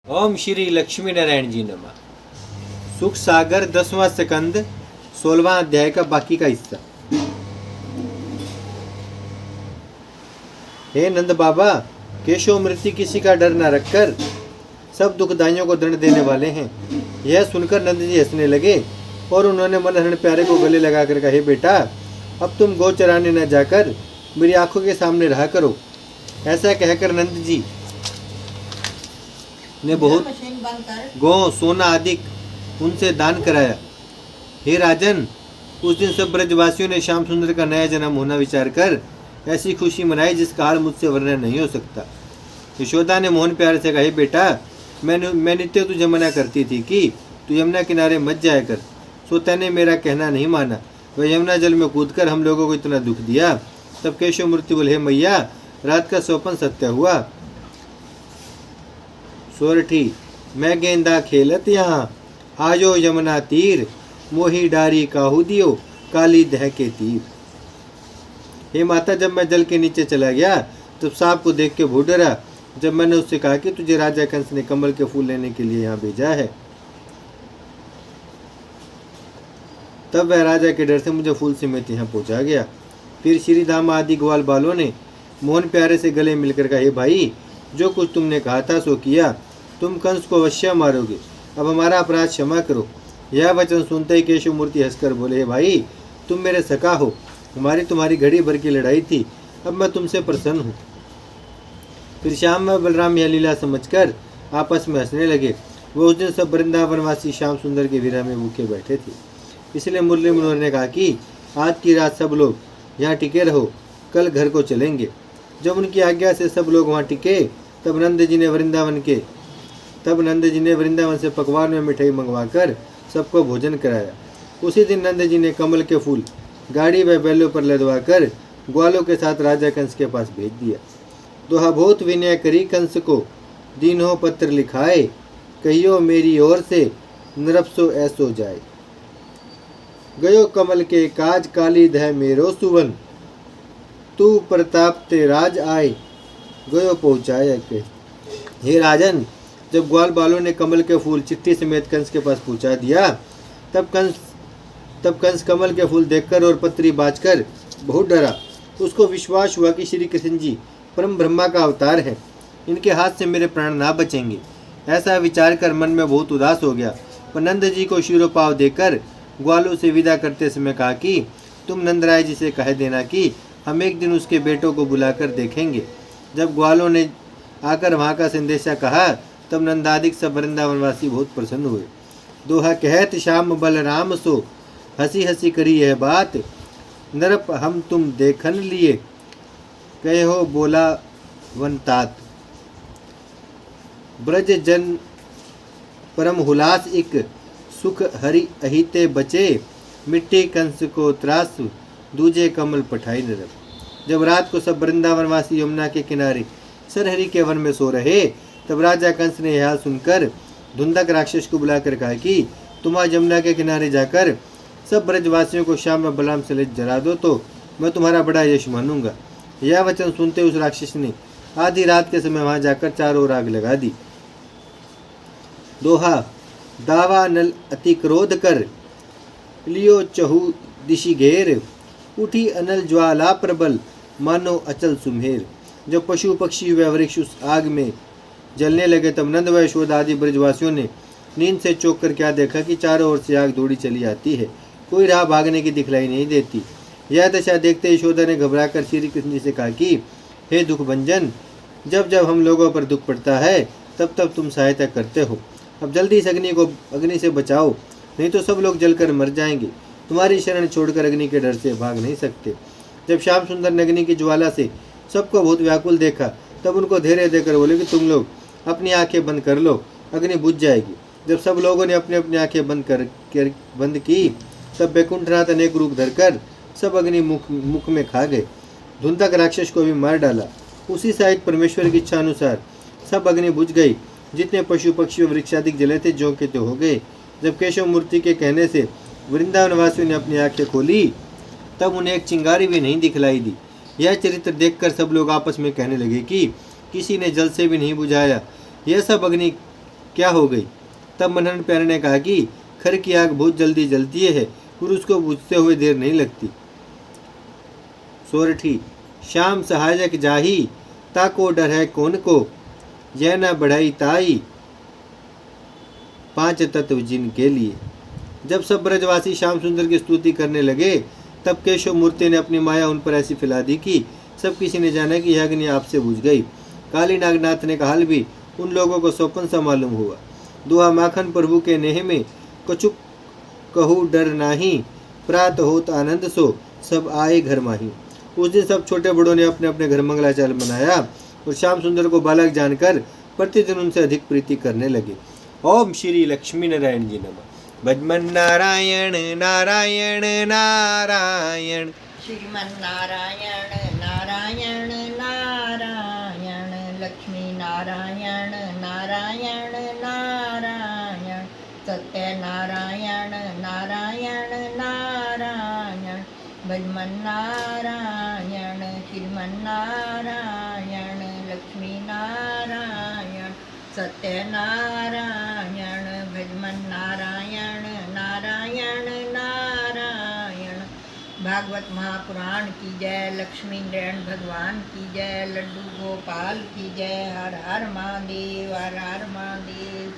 ओम श्री लक्ष्मी नारायण जी नमः। सुख सागर 10वां स्कंद 16वां अध्याय का बाकी का हिस्सा। हे नंद बाबा, केशव मृत्यु किसी का डर न रखकर सब दुखदाइयों को दंड देने वाले हैं। यह सुनकर नंद जी हंसने लगे और उन्होंने मनहरण प्यारे को गले लगाकर कहा, हे बेटा, अब तुम गौ चराने न जाकर मेरी आंखों के सामने रहा करो। ऐसा कहकर नंद जी ने बहुत गौ सोना आदि उनसे दान कराया। हे राजन, उस दिन सब ब्रजवासियों ने श्याम सुंदर का नया जन्म होना विचार कर ऐसी खुशी मनाई जिसका हाल मुझसे वर्णन नहीं हो सकता। यशोदा ने मोहन प्यारे से कहा, बेटा, मैं नित्य तुझे मना करती थी कि तू यमुना किनारे मत जाया कर, सो तैने मेरा कहना नहीं माना। वह यमुना जल में कूदकर हम लोगों को इतना दुख दिया। तब केशव मूर्ति बोले, हे मैया, रात का स्वप्न सत्य हुआ। सोरठी, मैं गेंदा खेलत यहाँ, आजो यमुना तीर, मोही डारी काहू दियो, काली दह के तीर। हे माता, जब मैं जल के नीचे चला गया तब सांप को देख के बहुत डरा। जब मैंने उससे कहा कि तुझे राजा कंस ने कमल के फूल लेने के लिए यहाँ भेजा है, तब वह राजा के डर से मुझे फूल समेत यहाँ पहुंचा गया। फिर श्री धाम आदि ग्वाल बालों ने मोहन प्यारे से गले मिलकर कहा, हे भाई, जो कुछ तुमने कहा था सो किया। तुम कंस को अवश्य मारोगे, अब हमारा अपराध क्षमा करो। यह वचन सुनते ही केशव मूर्ति हंसकर बोले, हे भाई, तुम मेरे सखा हो, हमारी तुम्हारी घड़ी भर की लड़ाई थी, अब मैं तुमसे प्रसन्न हूँ। फिर श्याम व बलराम यह लीला समझकर आपस में हंसने लगे। वो उस दिन सब वृंदावनवासी श्याम सुंदर के विरह में भूखे बैठे थे। इसलिए मुरली मनोहर ने कहा कि आज की रात सब लोग यहाँ टिके रहो, कल घर को चलेंगे। जब उनकी आज्ञा से सब लोग वहाँ टिके, तब नंद जी ने वृंदावन से पकवान में मिठाई मंगवाकर सबको भोजन कराया। उसी दिन नंद जी ने कमल के फूल गाड़ी व बैलों पर लदवाकर ग्वालों के साथ राजा कंस के पास भेज दिया। दोहा बहुत विनय करी कंस को, दीनों पत्र लिखाए, कहियो मेरी ओर से नरपसो ऐसो जाए। गयो कमल के काज, काली दह मेरो सुवन, तू प्रताप ते राज आए, गयो पहुँचाया के। हे राजन, जब ग्वाल बालों ने कमल के फूल चिट्ठी समेत कंस के पास पहुंचा दिया, तब कंस कमल के फूल देखकर और पत्री बाजकर बहुत डरा। उसको विश्वास हुआ कि श्री कृष्ण जी परम ब्रह्मा का अवतार है, इनके हाथ से मेरे प्राण ना बचेंगे। ऐसा विचार कर मन में बहुत उदास हो गया। पर नंद जी को शिरोपाव देकर ग्वालों से विदा करते समय कहा कि तुम नंदराय जी से कह देना कि हम एक दिन उसके बेटों को बुलाकर देखेंगे। जब ग्वालों ने आकर वहाँ का संदेशा कहा, तब नंदादिक सब वृंदावनवासी बहुत प्रसन्न हुए। दोहा कहत श्याम बलराम सो, हंसी हंसी करी यह बात, नरप हम तुम देखन लिए, कहे हो बोला वनतात। ब्रज जन परम हुलास इक, सुख हरि अहिते बचे, मिट्टी कंस को त्रास, दूजे कमल पठाई नरप। जब रात को सब वृंदावनवासी यमुना के किनारे सरहरी के वन में सो रहे, तब राजा कंस ने यह सुनकर धुंधक राक्षस को बुलाकर कहा कि तुम आज यमुना के किनारे जाकर सब ब्रजवासियों को श्याम व बलराम से जला दो, तो मैं तुम्हारा बड़ा यश मानूंगा। यह वचन सुनते उस राक्षस ने आधी रात के समय वहां जाकर चारों ओर आग लगा दी। दोहा, दावा नल अति क्रोध कर, लियो चहु दिशि घेर, उठी अनल ज्वाला प्रबल, मानो अचल सुमेर। जब पशु पक्षी व वृक्ष उस आग में जलने लगे, तब नंद व यशोदा आदि ब्रजवासियों ने नींद से चौंक कर क्या देखा कि चारों ओर से आग दौड़ी चली आती है, कोई राह भागने की दिखलाई नहीं देती। यह दशा देखते यशोदा ने घबराकर श्री कृष्ण जी से कहा कि हे दुख भंजन, जब जब हम लोगों पर दुख पड़ता है तब तब तुम सहायता करते हो। अब जल्दी इस अग्नि से बचाओ, नहीं तो सब लोग जलकर मर जाएंगे। तुम्हारी शरण छोड़कर अग्नि के डर से भाग नहीं सकते। जब श्याम सुंदर ने अग्नि की ज्वाला से सबको बहुत व्याकुल देखा, तब उनको धैर्य देकर बोले कि तुम लोग अपनी आंखें बंद कर लो, अग्नि बुझ जाएगी। जब सब लोगों ने अपनी अपनी आंखें बंद की, तब बैकुंठनाथ अनेक रूप धरकर सब अग्नि मुख में खा गए। धुंधक राक्षस को भी मार डाला। उसी साइड परमेश्वर की इच्छा अनुसार सब अग्नि बुझ गई। जितने पशु पक्षी और वृक्षादिक जले थे जो के तो हो गए। जब केशव मूर्ति के कहने से वृंदावनवासियों ने अपनी आंखें खोली, तब उन्हें एक चिंगारी भी नहीं दिखलाई दी। यह चरित्र देखकर सब लोग आपस में कहने लगे कि किसी ने जल से भी नहीं बुझाया। यह सब अग्नि क्या हो गई? तब मनहन प्यारे ने कहा कि खर की आग बहुत जल्दी जलती है और उसको बुझते हुए देर नहीं लगती। सोरठी, शाम सहायक जाही, ताको डर है कौन को, यह न बढ़ाई ताई, पांच तत्व जिनके लिए। जब सब ब्रजवासी श्याम सुंदर की स्तुति करने लगे तब केशव मूर्ति ने अपनी माया उन पर ऐसी फैला दी कि सब किसी ने जाना कि यह अग्नि आपसे बुझ गई। काली नागनाथ ने का हाल भी उन लोगों को स्वप्न सा मालूम हुआ। दुहा माखन प्रभु के नेह में, कछुक कहू डर नाही, प्रात होत आनंद सो, सब आए घर माही। उस दिन सब छोटे बड़ों ने अपने अपने घर मंगलाचार मनाया और श्याम सुंदर को बालक जानकर प्रतिदिन उनसे अधिक प्रीति करने लगे। ओम श्री लक्ष्मी नारायण जी नमः। भजमन नारायण नारायण नारायण, श्रीमन नारायण नारायण नारायण, लक्ष्मी नारायण नारायण नारायण, सत्य नारायण नारायण नारायण, भजमन नारायण श्रीमन नारायण, लक्ष्मी नारायण सत्य नारायण, भजमन नारायण नारायण नारायण। भागवत महापुराण की जय, लक्ष्मी नारायण भगवान की जय, लड्डू गोपाल की जय। हर हर महादेव, हर हर महादेव।